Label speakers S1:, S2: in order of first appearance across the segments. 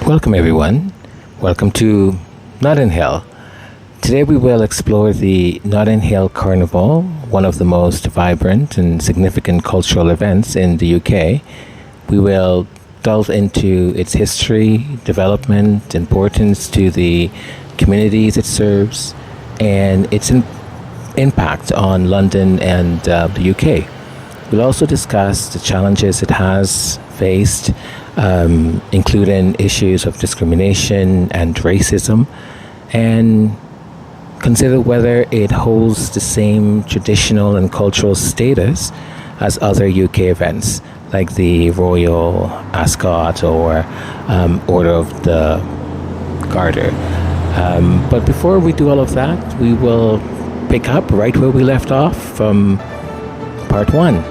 S1: Welcome, everyone. Welcome to Notting Hill. Today, we will explore the Notting Hill Carnival, one of the most vibrant and significant cultural events in the UK. We will delve into its history, development, importance to the communities it serves, and its impact on London and the UK. We'll also discuss the challenges it has faced, including issues of discrimination and racism, and consider whether it holds the same traditional and cultural status as other UK events like the Royal Ascot or Order of the Garter. But before we do all of that, we will pick up right where we left off from part one.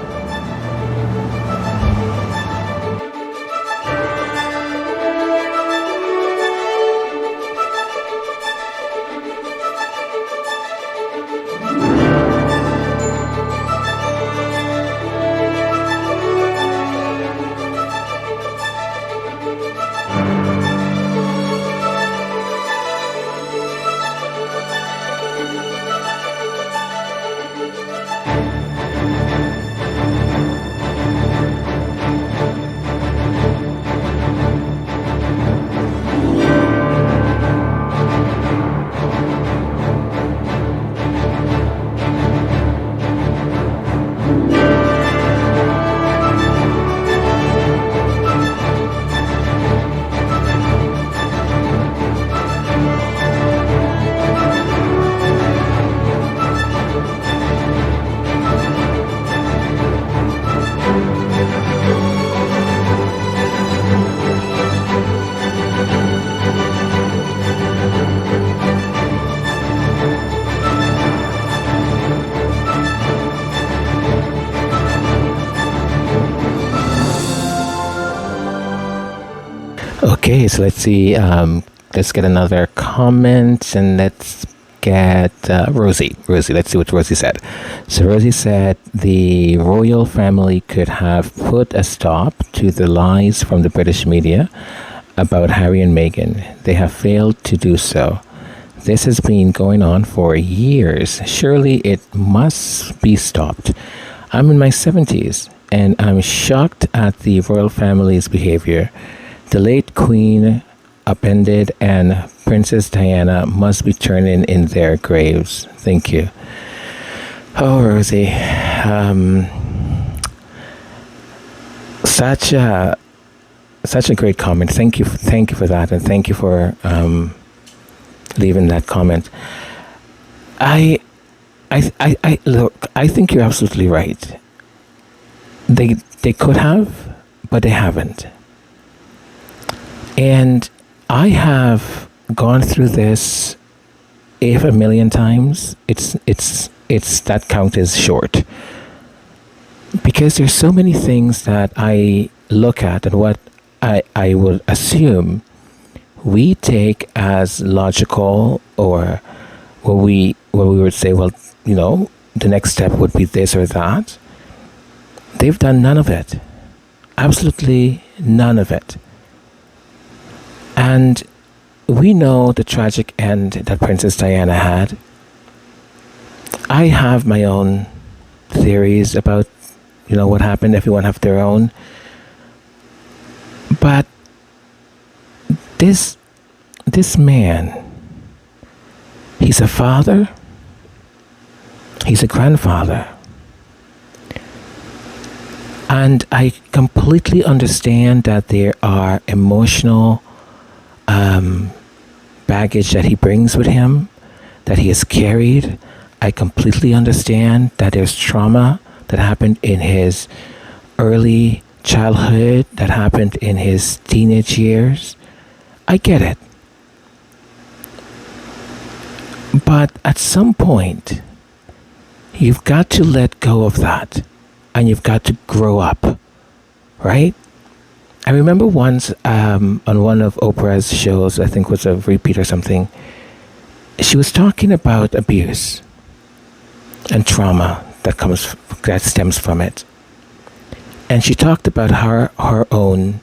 S1: Okay, so let's see. Let's get another comment, and let's get Rosie. Rosie, let's see what Rosie said. So Rosie said the royal family could have put a stop to the lies from the British media about Harry and Meghan. They have failed to do so. This has been going on for years. Surely it must be stopped. I'm in my 70s, and I'm shocked at the royal family's behavior. The late Queen upended and Princess Diana must be turning in their graves. Thank you. Oh, Rosie. Such a great comment. Thank you for that, and thank you for leaving that comment. I look. I think you're absolutely right. They could have, but they haven't. And I have gone through this if a million times. It's that count is short, because there's so many things that I look at and what I would assume we take as logical, or where we would say, well, the next step would be this or that. They've done none of it. Absolutely none of it. And we know the tragic end that Princess Diana had. I have my own theories about, what happened. Everyone have their own. But this man, he's a father, he's a grandfather. And I completely understand that there are emotional baggage that he brings with him, that he has carried. I completely understand that there's trauma that happened in his early childhood, that happened in his teenage years. I get it. But at some point, you've got to let go of that, and you've got to grow up, right? I remember once on one of Oprah's shows, I think was a repeat or something, she was talking about abuse and trauma that stems from it. And she talked about her own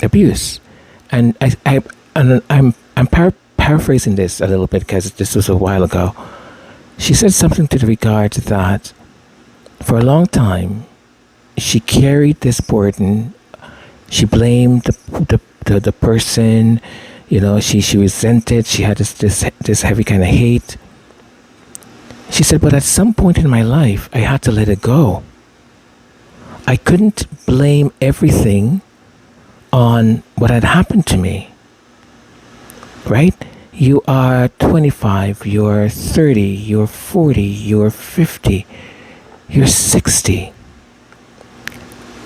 S1: abuse. And I'm paraphrasing this a little bit because this was a while ago. She said something to the regard that for a long time she carried this burden. She blamed the person, she resented, she had this heavy kind of hate. She said, but at some point in my life I had to let it go. I couldn't blame everything on what had happened to me. Right? You are 25, you're 30, you're 40, you're 50, you're 60.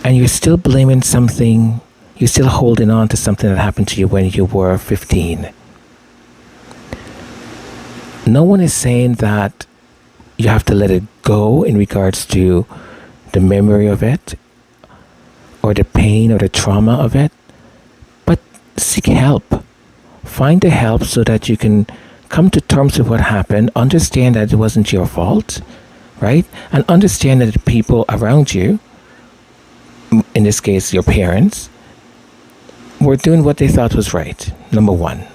S1: And you're still blaming something, you're still holding on to something that happened to you when you were 15. No one is saying that you have to let it go in regards to the memory of it, or the pain or the trauma of it, but seek help. Find the help so that you can come to terms with what happened, understand that it wasn't your fault, right? And understand that the people around you, in this case your parents, were doing what they thought was right, number one.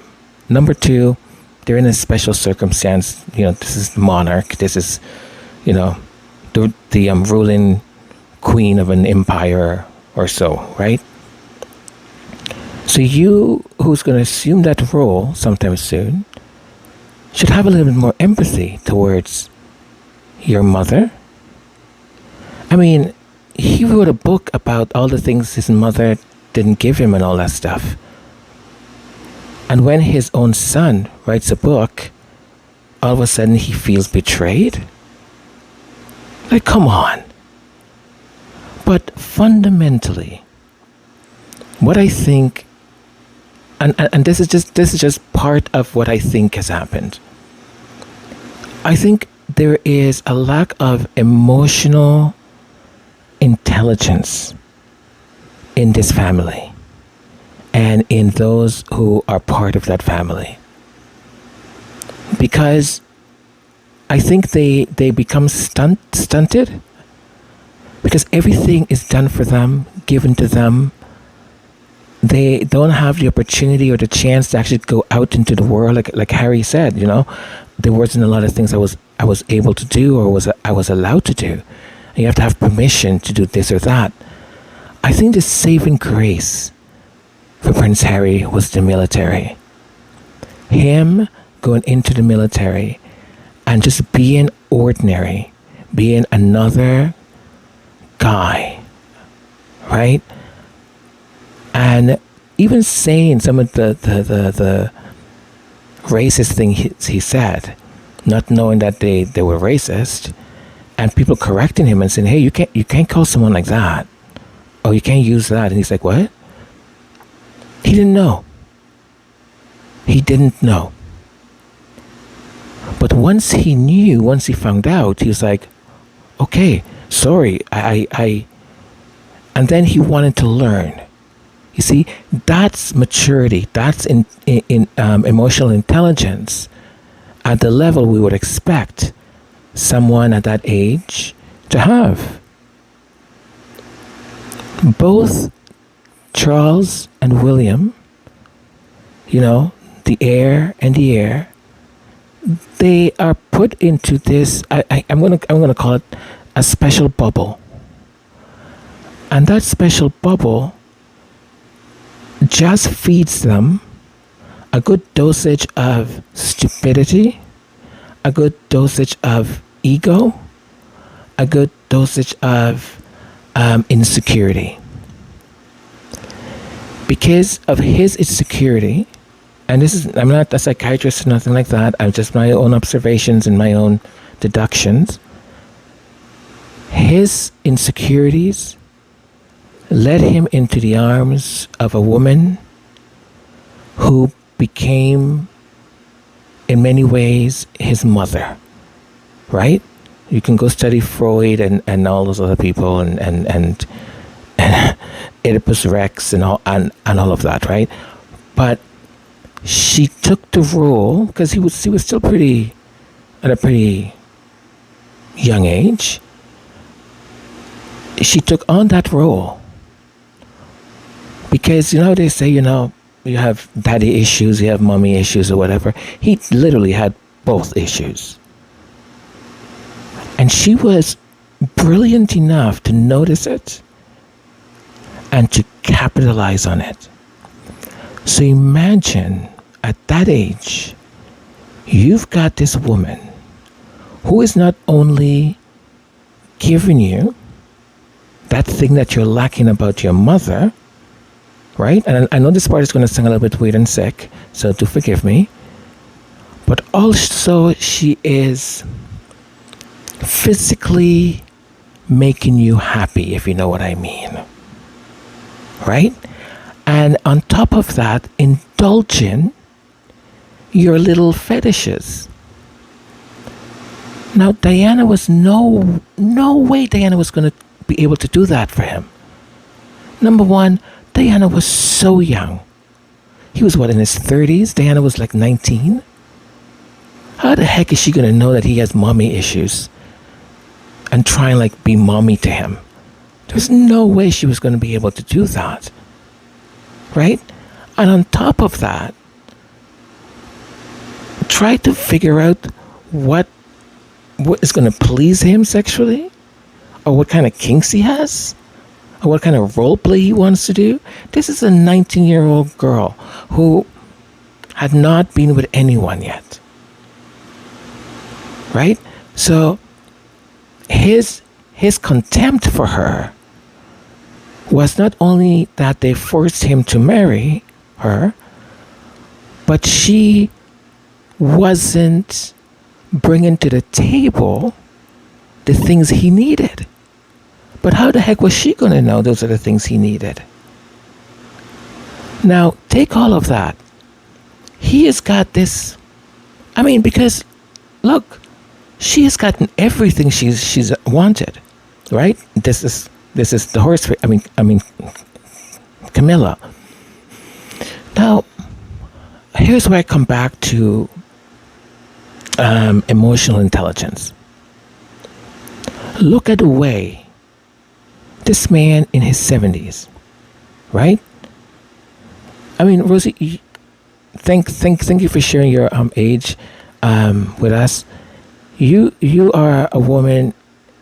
S1: Number two, they're in a special circumstance. This is the monarch, this is, the ruling queen of an empire or so, right? So you, who's going to assume that role sometime soon, should have a little bit more empathy towards your mother. I mean, he wrote a book about all the things his mother didn't give him and all that stuff. And when his own son writes a book, all of a sudden he feels betrayed? Like, come on. But fundamentally, what I think, and this is just part of what I think has happened. I think there is a lack of emotional intelligence in this family and in those who are part of that family. Because I think they become stunted because everything is done for them, given to them. They don't have the opportunity or the chance to actually go out into the world, like Harry said. There wasn't a lot of things I was able to do or I was allowed to do. And you have to have permission to do this or that. I think the saving grace for Prince Harry was the military. Him going into the military and just being ordinary, being another guy, right? And even saying some of the racist things he said, not knowing that they were racist, and people correcting him and saying, hey, you can't call someone like that, or you can't use that. And he's like, what? He didn't know. He didn't know. But once he knew, once he found out, he was like, okay, sorry, I and then he wanted to learn. You see, that's maturity. That's in emotional intelligence at the level we would expect someone at that age to have. Both Charles and William, the heir and the heir, they are put into this. I'm gonna call it a special bubble, and that special bubble just feeds them a good dosage of stupidity, a good dosage of ego, a good dosage of insecurity. Because of his insecurity, and I'm not a psychiatrist or nothing like that, I'm just my own observations and my own deductions. His insecurities led him into the arms of a woman who became, in many ways, his mother, right? You can go study Freud and all those other people and Oedipus Rex and all of that, right? But she took the role because he was still at a pretty young age. She took on that role Because, they say, you have daddy issues, you have mommy issues, or whatever. He literally had both issues. And she was brilliant enough to notice it and to capitalize on it. So imagine at that age, you've got this woman who is not only giving you that thing that you're lacking about your mother, right? And I know this part is going to sound a little bit weird and sick, so do forgive me. But also, she is physically making you happy, if you know what I mean. Right? And on top of that, indulging your little fetishes. Now, Diana was no way Diana was going to be able to do that for him. Number one, Diana was so young. He was in his 30s? Diana was like 19? How the heck is she going to know that he has mommy issues and try and be mommy to him? There's no way she was going to be able to do that. Right? And on top of that, try to figure out what is going to please him sexually, or what kind of kinks he has, or what kind of role play he wants to do. This is a 19-year-old girl who had not been with anyone yet. Right? So his contempt for her was not only that they forced him to marry her, but she wasn't bringing to the table the things he needed. But how the heck was she going to know those are the things he needed? Now, take all of that. He has got this. Because, look, she has gotten everything she's wanted, right? This is the horse. Camilla. Now, here's where I come back to emotional intelligence. Look at the way this man in his 70s, right? Rosie, thank you for sharing your age with us. You are a woman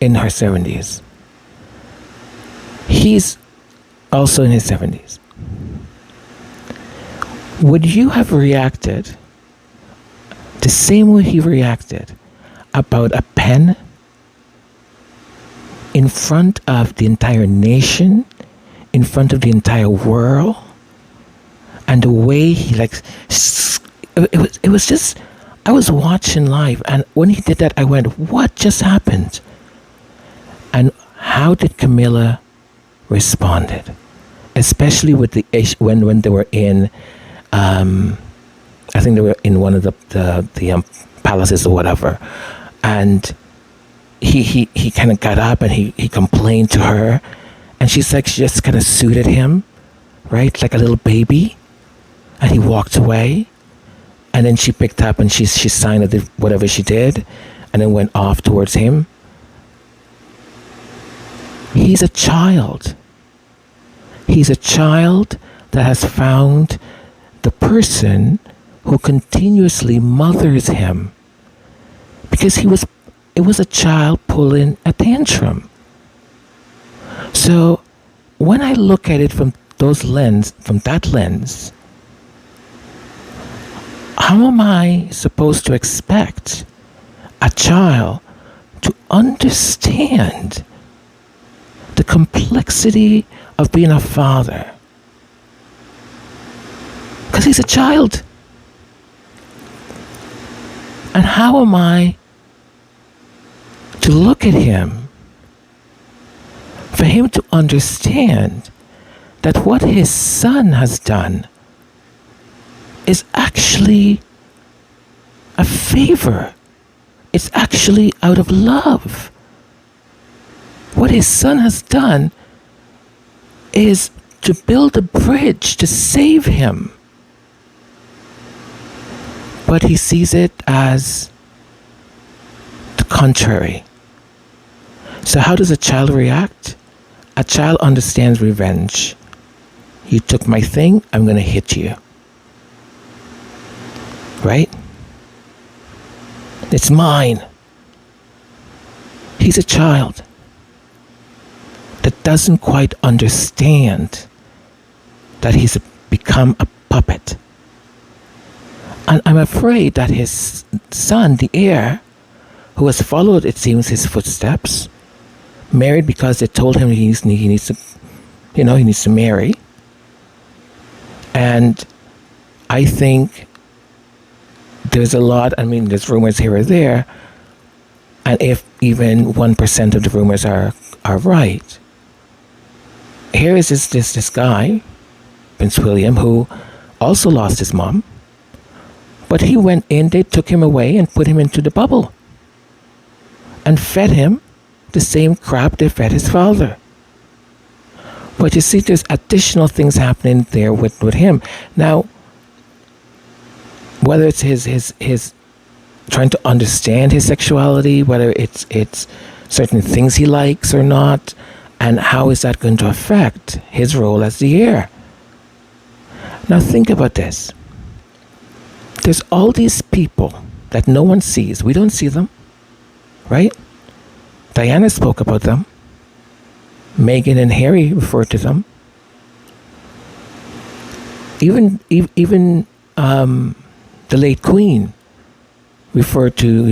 S1: in her 70s. He's also in his 70s. Would you have reacted the same way he reacted about a pen in front of the entire nation, in front of the entire world, and the way he it was just, I was watching live, and when he did that, I went, what just happened? And how did Camilla responded, especially with the when they were in, I think they were in one of the palaces or whatever, and he kind of got up and he complained to her, and she just kind of soothed him, right, like a little baby, and he walked away, and then she picked up and she signed whatever she did, and then went off towards him. He's a child. He's a child that has found the person who continuously mothers him, because it was a child pulling a tantrum. So when I look at it from that lens, how am I supposed to expect a child to understand the complexity of being a father? Because he's a child. And how am I to look at him, for him to understand that what his son has done is actually a favor? It's actually out of love. What his son has done is to build a bridge to save him. But he sees it as the contrary. So how does a child react? A child understands revenge. You took my thing, I'm going to hit you. Right? It's mine. He's a child that doesn't quite understand that he's become a puppet. And I'm afraid that his son, the heir, who has followed, it seems, his footsteps, married because they told him he needs to marry. And I think there's there's rumors here or there, and if even 1% of the rumors are right, here is this guy, Prince William, who also lost his mom, but he went in, they took him away and put him into the bubble and fed him the same crap they fed his father. But you see, there's additional things happening there with him. Now, whether it's his trying to understand his sexuality, whether it's certain things he likes or not, and how is that going to affect his role as the heir? Now think about this. There's all these people that no one sees. We don't see them, right? Diana spoke about them. Meghan and Harry referred to them. Even the late Queen referred to,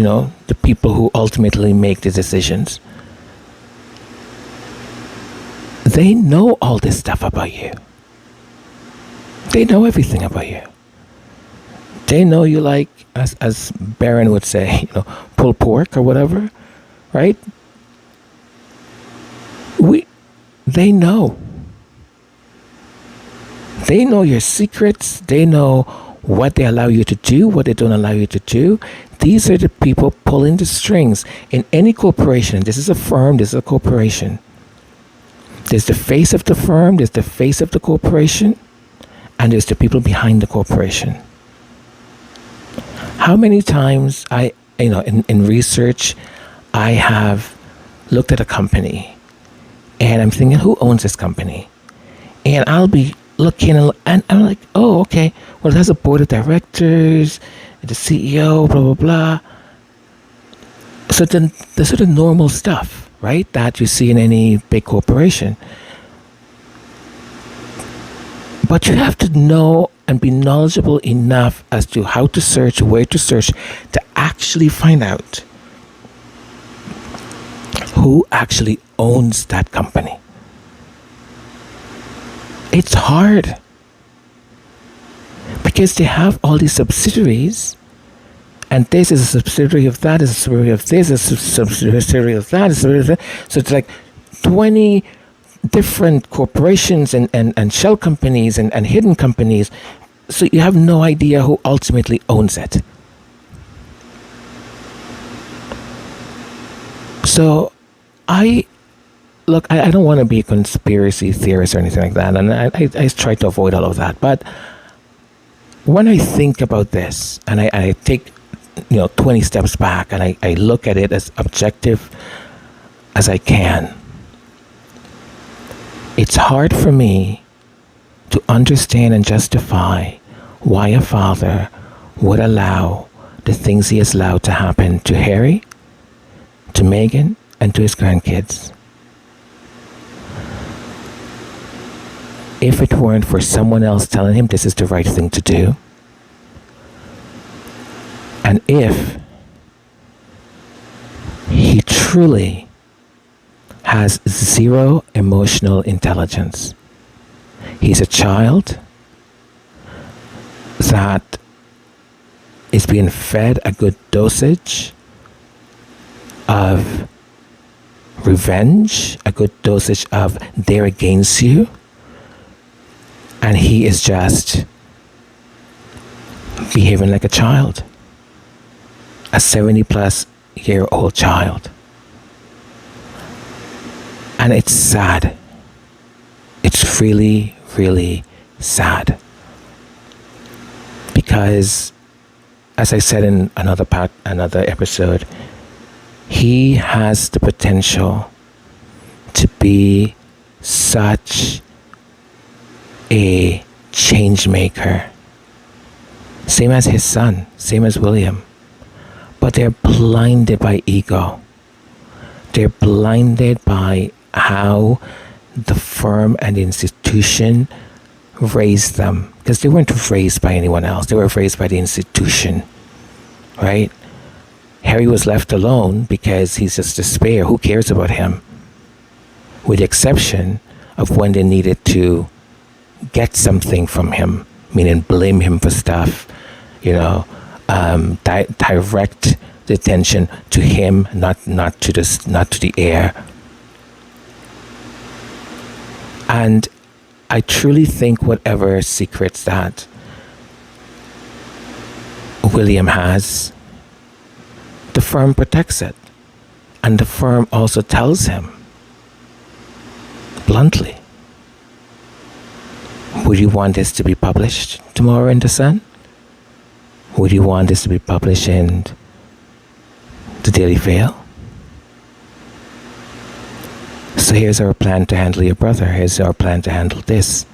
S1: the people who ultimately make the decisions. They know all this stuff about you. They know everything about you. They know you like, as Baron would say, pulled pork or whatever, right? They know. They know your secrets. They know what they allow you to do, what they don't allow you to do. These are the people pulling the strings in any corporation. This is a firm, this is a corporation. There's the face of the firm, there's the face of the corporation, and there's the people behind the corporation. How many times in research, I have looked at a company and I'm thinking, who owns this company? And I'll be looking and I'm like, oh, okay, well, it has a board of directors, the CEO, blah, blah, blah. So then the sort of normal stuff, right, that you see in any big corporation. But you have to know and be knowledgeable enough as to how to search, where to search, to actually find out who actually owns that company. It's hard because they have all these subsidiaries, and this is a subsidiary of that, is a subsidiary of this, is a subsidiary of that, is a subsidiary of that. So it's like 20 different corporations and shell companies and hidden companies. So you have no idea who ultimately owns it. So I don't want to be a conspiracy theorist or anything like that, and I try to avoid all of that. But when I think about this, and I take 20 steps back, and I look at it as objective as I can, it's hard for me to understand and justify why a father would allow the things he has allowed to happen to Harry, to Meghan, and to his grandkids. If it weren't for someone else telling him this is the right thing to do, and if he truly has zero emotional intelligence, he's a child that is being fed a good dosage of revenge, a good dosage of they're against you, and he is just behaving like a child, a 70-plus-year-old child. And it's sad. It's really, really sad. Because, as I said in another episode, he has the potential to be such a change maker. Same as his son, same as William. But they're blinded by ego. They're blinded by how the firm and the institution raised them. Because they weren't raised by anyone else. They were raised by the institution. Right? Harry was left alone because he's just despair. Who cares about him? With the exception of when they needed to get something from him, meaning blame him for stuff, direct the attention to him, not to the heir. And I truly think whatever secrets that William has, the firm protects it. And the firm also tells him bluntly, would you want this to be published tomorrow in the Sun? Would you want this to be published in the Daily Vale? So here's our plan to handle your brother. Here's our plan to handle this.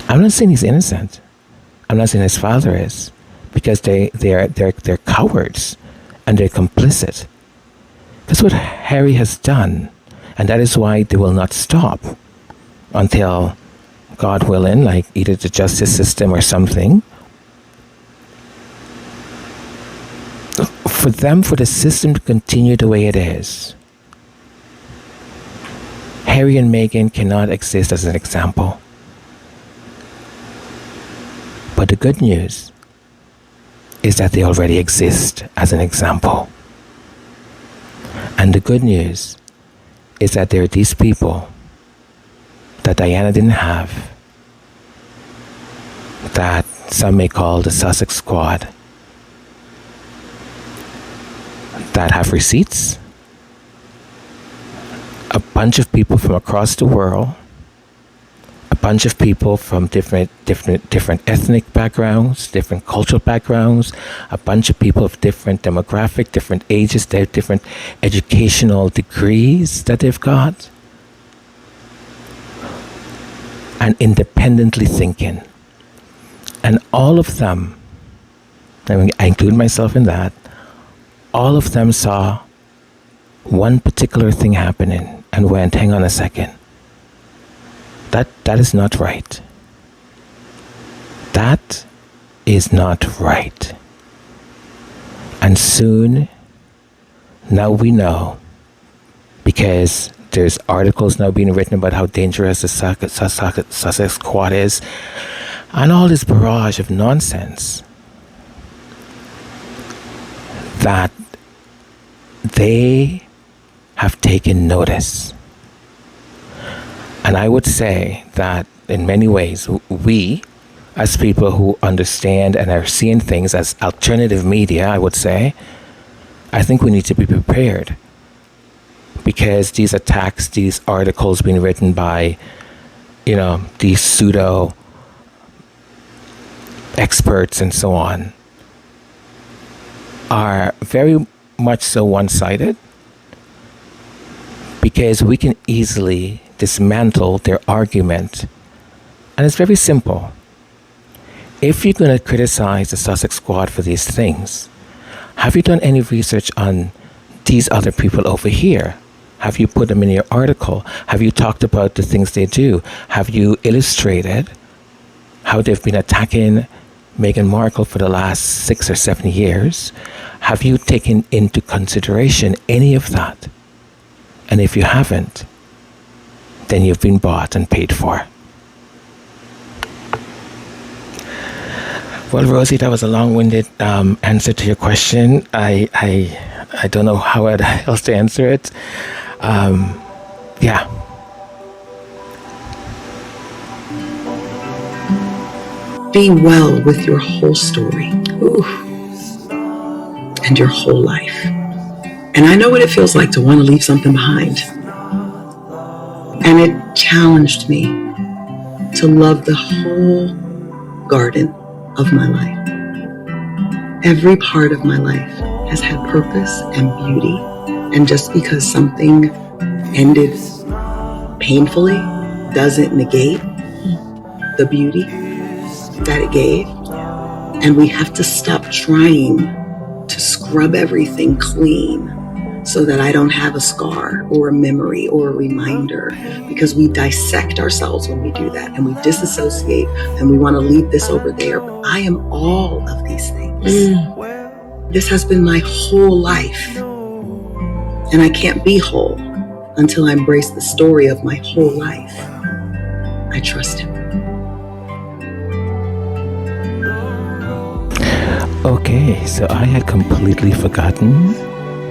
S1: I'm not saying he's innocent. I'm not saying his father is, because they're cowards and they're complicit. That's what Harry has done, and that is why they will not stop until, God willing, like either the justice system or something, for the system to continue the way it is. Harry and Meghan cannot exist as an example. But the good news is that they already exist as an example. And the good news is that there are these people that Diana didn't have, that some may call the Sussex Squad, that have receipts. A bunch of people from across the world, a bunch of people from different ethnic backgrounds, different cultural backgrounds, a bunch of people of different demographic, different ages, different educational degrees that they've got, and independently thinking. And all of them, I include myself in that, all of them saw one particular thing happening and went, hang on a second. That is not right. That is not right. And soon, now we know, because there's articles now being written about how dangerous the Sussex Squad is, and all this barrage of nonsense, that they have taken notice. And I would say that in many ways, we, as people who understand and are seeing things as alternative media, I would say, I think we need to be prepared. Because these attacks, these articles being written by, these pseudo experts and so on, are very much so one-sided, because we can easily dismantle their argument. And it's very simple. If you're going to criticize the Sussex Squad for these things, have you done any research on these other people over here? Have you put them in your article? Have you talked about the things they do? Have you illustrated how they've been attacking Meghan Markle for the last 6 or 7 years? Have you taken into consideration any of that? And if you haven't, then you've been bought and paid for. Well, Rosie, that was a long-winded answer to your question. I don't know how else to answer it. Yeah.
S2: Be well with your whole story. Ooh. And your whole life. And I know what it feels like to want to leave something behind. And it challenged me to love the whole garden of my life. Every part of my life has had purpose and beauty. And just because something ended painfully doesn't negate the beauty that it gave. And we have to stop trying to scrub everything clean so that I don't have a scar or a memory or a reminder, because we dissect ourselves when we do that, and we disassociate and we want to leave this over there. But I am all of these things. This has been my whole life, and I can't be whole until I embrace the story of my whole life. I trust him.
S1: Okay, so I had completely forgotten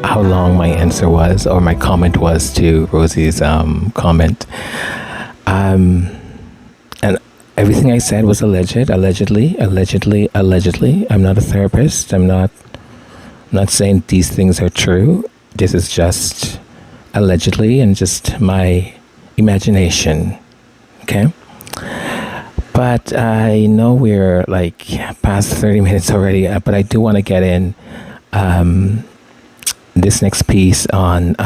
S1: how long my answer was, or my comment was, to Rosie's comment. And everything I said was allegedly. I'm not a therapist. I'm not saying these things are true. This is just allegedly and just my imagination. Okay? But I know we're like past 30 minutes already, but I do want to get in this next piece on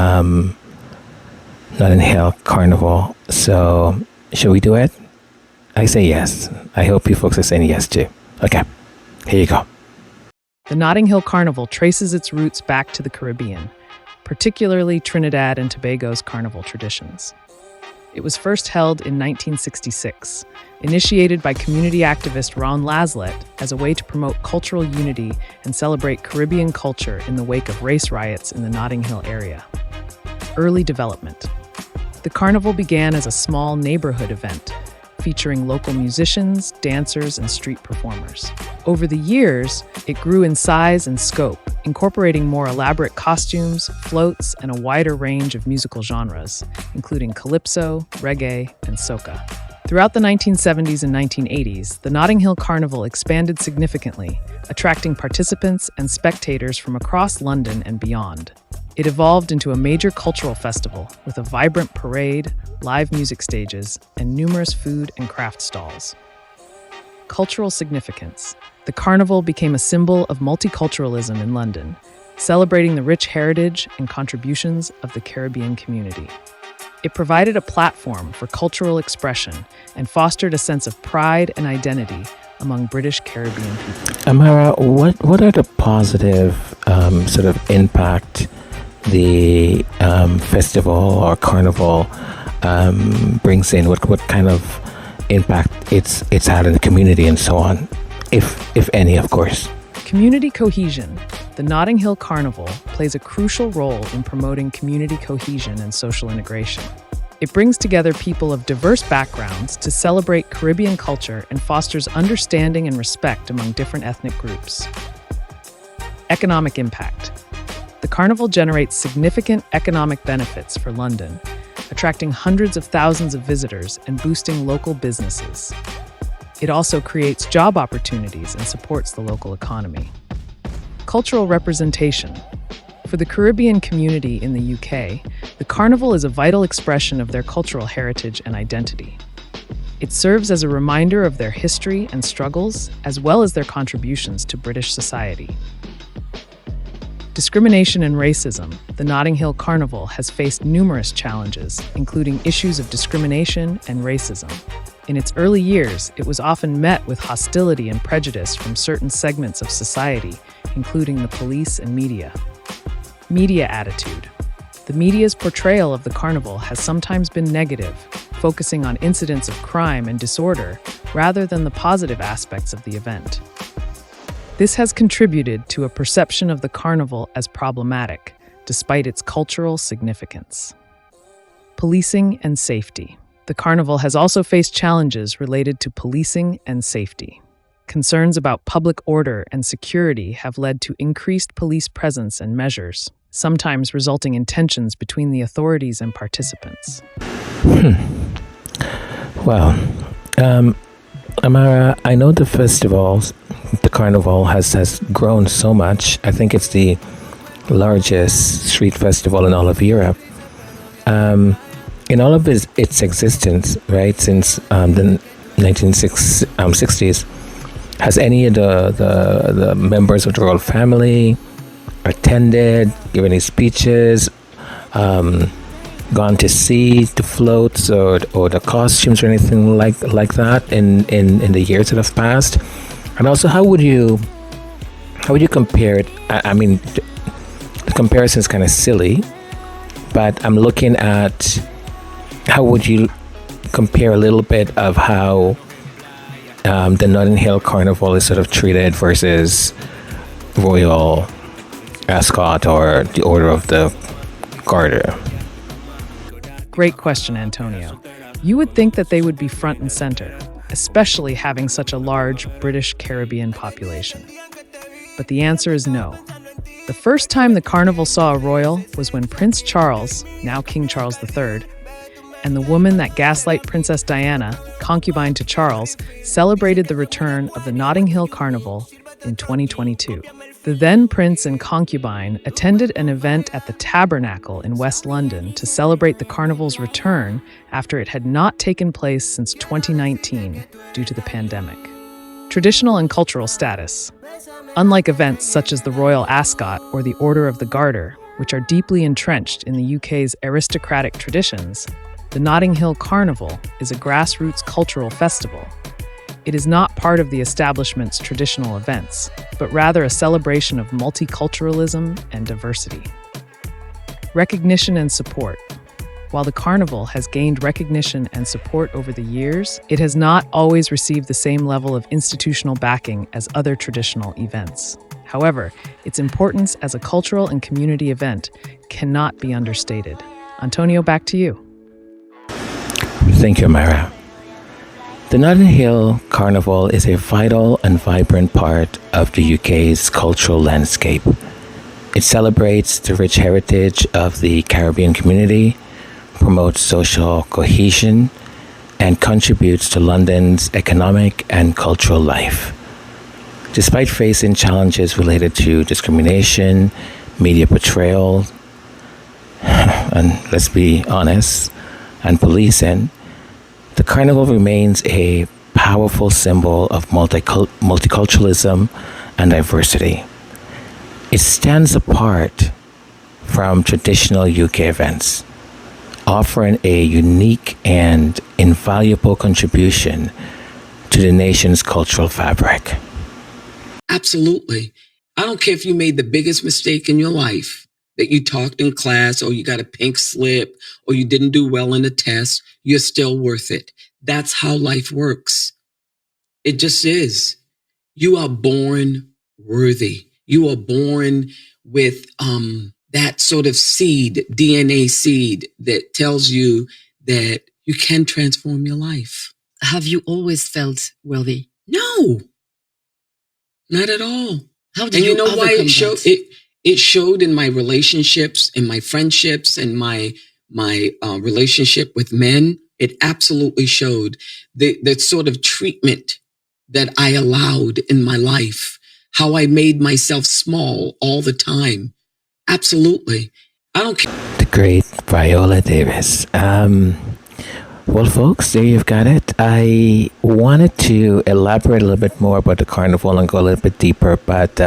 S1: Notting Hill Carnival. So, shall we do it? I say yes. I hope you folks are saying yes too. Okay, here you go.
S3: The Notting Hill Carnival traces its roots back to the Caribbean, particularly Trinidad and Tobago's carnival traditions. It was first held in 1966, initiated by community activist Ron Laslett as a way to promote cultural unity and celebrate Caribbean culture in the wake of race riots in the Notting Hill area. Early development. The carnival began as a small neighborhood event, featuring local musicians, dancers, and street performers. Over the years, it grew in size and scope, incorporating more elaborate costumes, floats, and a wider range of musical genres, including calypso, reggae, and soca. Throughout the 1970s and 1980s, the Notting Hill Carnival expanded significantly, attracting participants and spectators from across London and beyond. It evolved into a major cultural festival with a vibrant parade, live music stages, and numerous food and craft stalls. Cultural significance. The carnival became a symbol of multiculturalism in London, celebrating the rich heritage and contributions of the Caribbean community. It provided a platform for cultural expression and fostered a sense of pride and identity among British Caribbean people.
S1: Amara, what are the positive sort of impact the festival or carnival brings in? What kind of impact it's had in the community and so on, if any, of course?
S3: Community cohesion. The Notting Hill Carnival plays a crucial role in promoting community cohesion and social integration. It brings together people of diverse backgrounds to celebrate Caribbean culture and fosters understanding and respect among different ethnic groups. Economic impact. The carnival generates significant economic benefits for London, attracting hundreds of thousands of visitors and boosting local businesses. It also creates job opportunities and supports the local economy. Cultural representation. For the Caribbean community in the UK, the carnival is a vital expression of their cultural heritage and identity. It serves as a reminder of their history and struggles, as well as their contributions to British society. Discrimination and racism. The Notting Hill Carnival has faced numerous challenges, including issues of discrimination and racism. In its early years, it was often met with hostility and prejudice from certain segments of society, including the police and media. Media attitude. The media's portrayal of the carnival has sometimes been negative, focusing on incidents of crime and disorder rather than the positive aspects of the event. This has contributed to a perception of the carnival as problematic, despite its cultural significance. Policing and safety. The carnival has also faced challenges related to policing and safety. Concerns about public order and security have led to increased police presence and measures, sometimes resulting in tensions between the authorities and participants.
S1: Well, Amara, I know the carnival has grown so much. I think it's the largest street festival in all of Europe. In all of its existence, right, since the 1960s, has any of the members of the royal family attended, given any speeches, gone to see the floats or the costumes or anything like that in the years that have passed? And also, how would you compare it? I mean, the comparison is kind of silly, but I'm looking at how would you compare a little bit of how the Notting Hill Carnival is sort of treated versus Royal Ascot or the Order of the Garter?
S3: Great question, Antonio. You would think that they would be front and center, especially having such a large British Caribbean population. But the answer is no. The first time the carnival saw a royal was when Prince Charles, now King Charles III, and the woman that gaslight Princess Diana, concubine to Charles, celebrated the return of the Notting Hill Carnival in 2022. The then prince and concubine attended an event at the Tabernacle in West London to celebrate the carnival's return after it had not taken place since 2019 due to the pandemic. Traditional and cultural status. Unlike events such as the Royal Ascot or the Order of the Garter, which are deeply entrenched in the UK's aristocratic traditions, the Notting Hill Carnival is a grassroots cultural festival. It is not part of the establishment's traditional events, but rather a celebration of multiculturalism and diversity. Recognition and support. While the carnival has gained recognition and support over the years, it has not always received the same level of institutional backing as other traditional events. However, its importance as a cultural and community event cannot be understated. Antonio, back to you.
S1: Thank you, Mara. The Notting Hill Carnival is a vital and vibrant part of the UK's cultural landscape. It celebrates the rich heritage of the Caribbean community, promotes social cohesion, and contributes to London's economic and cultural life. Despite facing challenges related to discrimination, media portrayal, and let's be honest, and policing, the carnival remains a powerful symbol of multiculturalism and diversity. It stands apart from traditional UK events, offering a unique and invaluable contribution to the nation's cultural fabric.
S2: Absolutely. I don't care if you made the biggest mistake in your life, that you talked in class or you got a pink slip or you didn't do well in a test, you're still worth it. That's how life works. It just is. You are born worthy. You are born with that sort of seed, DNA seed, that tells you that you can transform your life.
S4: Have you always felt worthy?
S2: No, not at all.
S4: How did
S2: And
S4: you
S2: you know why
S4: overcome
S2: it showed?
S4: that?
S2: It showed in my relationships, in my friendships, and my relationship with men. It absolutely showed the sort of treatment that I allowed in my life, how I made myself small all the time. Absolutely. I don't care.
S1: The great Viola Davis. Well, folks, there you've got it. I wanted to elaborate a little bit more about the carnival and go a little bit deeper, but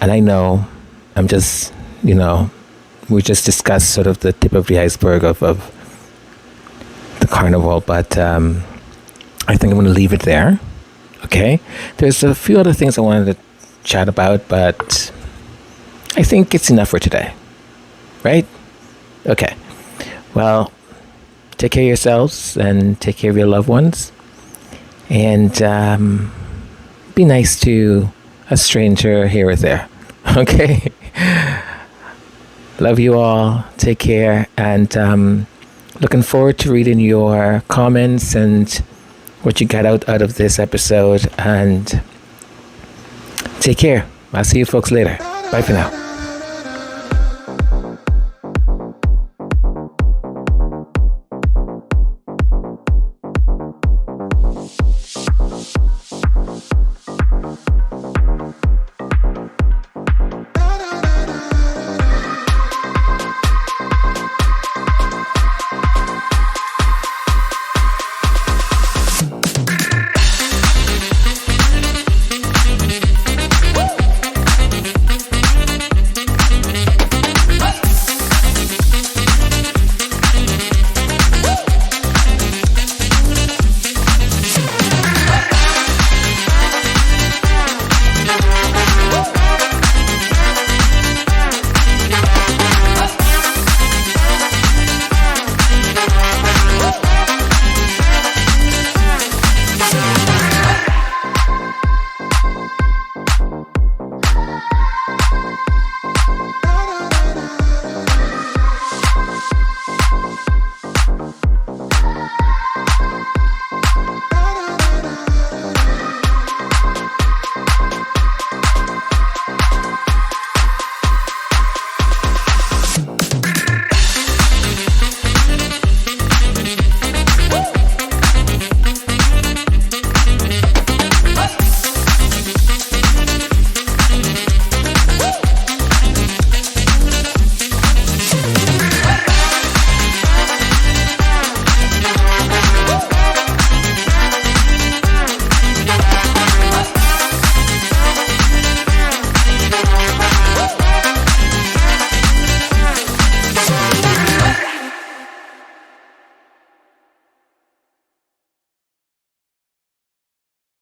S1: and I know I'm just, we just discussed sort of the tip of the iceberg of the carnival, but I think I'm going to leave it there. Okay, there's a few other things I wanted to chat about, but I think it's enough for today, right? Okay, well, take care of yourselves and take care of your loved ones, and be nice to a stranger here or there. Okay, love you all, take care, and looking forward to reading your comments and what you got out of this episode, and take care. I'll see you folks later. Bye for now.